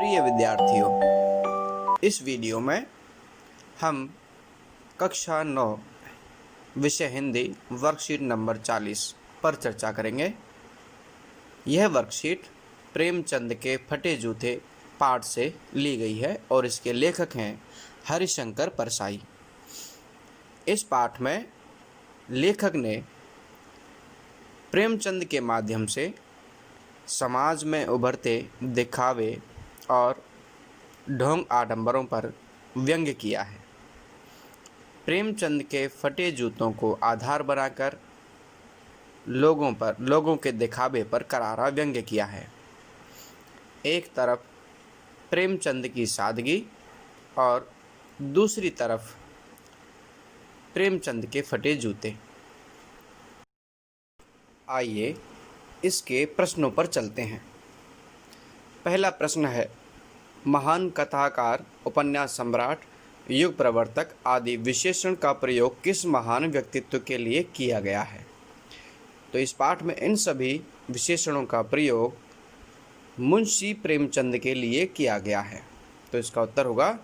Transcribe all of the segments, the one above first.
प्रिय विद्यार्थियों, इस वीडियो में हम कक्षा 9 विषय हिंदी वर्कशीट नंबर 40 पर चर्चा करेंगे। यह वर्कशीट प्रेमचंद के फटे जूते पाठ से ली गई है और इसके लेखक हैं हरिशंकर परसाई। इस पाठ में लेखक ने प्रेमचंद के माध्यम से समाज में उभरते दिखावे और ढोंग आडंबरों पर व्यंग्य किया है। प्रेमचंद के फटे जूतों को आधार बनाकर लोगों के दिखावे पर करारा व्यंग्य किया है। एक तरफ प्रेमचंद की सादगी और दूसरी तरफ प्रेमचंद के फटे जूते। आइए इसके प्रश्नों पर चलते हैं। पहला प्रश्न है, महान कथाकार, उपन्यास सम्राट, युग प्रवर्तक आदि विशेषण का प्रयोग किस महान व्यक्तित्व के लिए किया गया है? तो इस पाठ में इन सभी विशेषणों का प्रयोग मुंशी प्रेमचंद के लिए किया गया है। तो इसका उत्तर होगा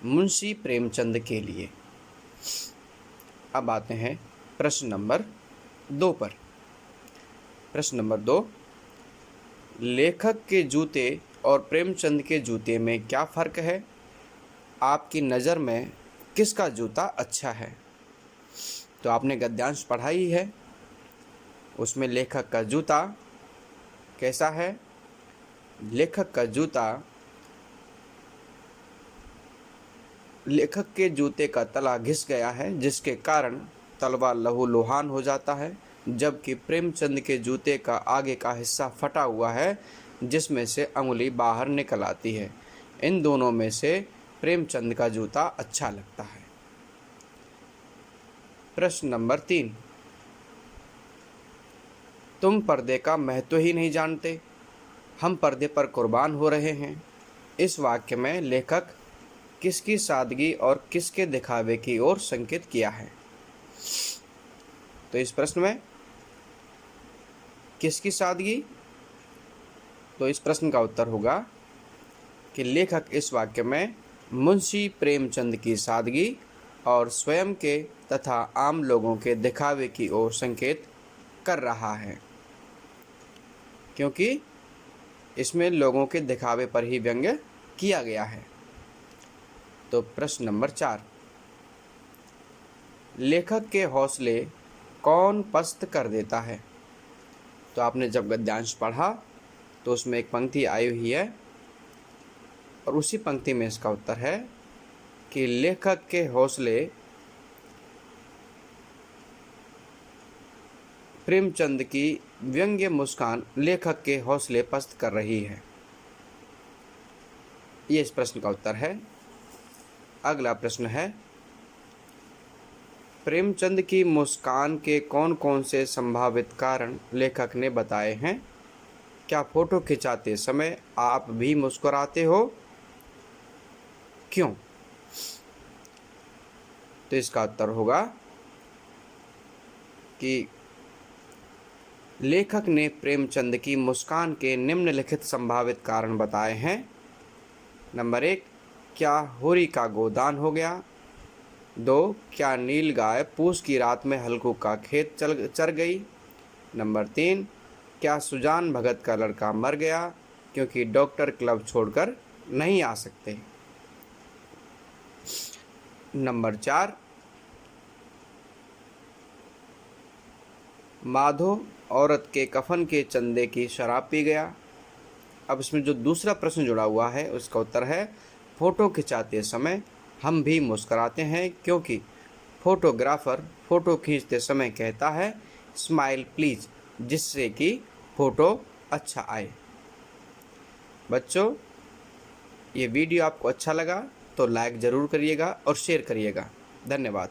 मुंशी प्रेमचंद के लिए। अब आते हैं प्रश्न नंबर 2 पर। प्रश्न नंबर 2, लेखक के जूते और प्रेमचंद के जूते में क्या फ़र्क है? आपकी नज़र में किसका जूता अच्छा है? तो आपने गद्यांश पढ़ा ही है, उसमें लेखक का जूता कैसा है? लेखक के जूते का तला घिस गया है, जिसके कारण तलवा लहूलुहान हो जाता है, जबकि प्रेमचंद के जूते का आगे का हिस्सा फटा हुआ है, जिसमें से अंगुली बाहर निकल आती है। इन दोनों में से प्रेमचंद का जूता अच्छा लगता है। प्रश्न नंबर 3, तुम पर्दे का महत्व ही नहीं जानते, हम पर्दे पर कुर्बान हो रहे हैं। इस वाक्य में लेखक किसकी सादगी और किसके दिखावे की ओर संकेत किया है? तो इस प्रश्न में किसकी सादगी? तो इस प्रश्न का उत्तर होगा कि लेखक इस वाक्य में मुंशी प्रेमचंद की सादगी और स्वयं के तथा आम लोगों के दिखावे की ओर संकेत कर रहा है, क्योंकि इसमें लोगों के दिखावे पर ही व्यंग्य किया गया है। तो प्रश्न नंबर 4, लेखक के हौसले कौन पस्त कर देता है? तो आपने जब गद्यांश पढ़ा तो उसमें एक पंक्ति आई हुई है और उसी पंक्ति में इसका उत्तर है कि लेखक के हौसले प्रेमचंद की व्यंग्य मुस्कान लेखक के हौसले पस्त कर रही है। ये इस प्रश्न का उत्तर है। अगला प्रश्न है, प्रेमचंद की मुस्कान के कौन कौन से संभावित कारण लेखक ने बताए हैं? क्या फोटो खिंचाते समय आप भी मुस्कुराते हो? क्यों? तो इसका उत्तर होगा कि लेखक ने प्रेमचंद की मुस्कान के निम्नलिखित संभावित कारण बताए हैं। नंबर 1, क्या होरी का गोदान हो गया? 2, क्या नील गाय पूस की रात में हल्कू का खेत चर गई? नंबर 3, क्या सुजान भगत का लड़का मर गया क्योंकि डॉक्टर क्लब छोड़कर नहीं आ सकते? नंबर 4, माधो औरत के कफन के चंदे की शराब पी गया। अब इसमें जो दूसरा प्रश्न जुड़ा हुआ है उसका उत्तर है, फ़ोटो खिंचाते समय हम भी मुस्कुराते हैं क्योंकि फोटोग्राफर फ़ोटो खींचते समय कहता है स्माइल प्लीज़, जिससे कि फ़ोटो अच्छा आए। बच्चों, ये वीडियो आपको अच्छा लगा तो लाइक ज़रूर करिएगा और शेयर करिएगा। धन्यवाद।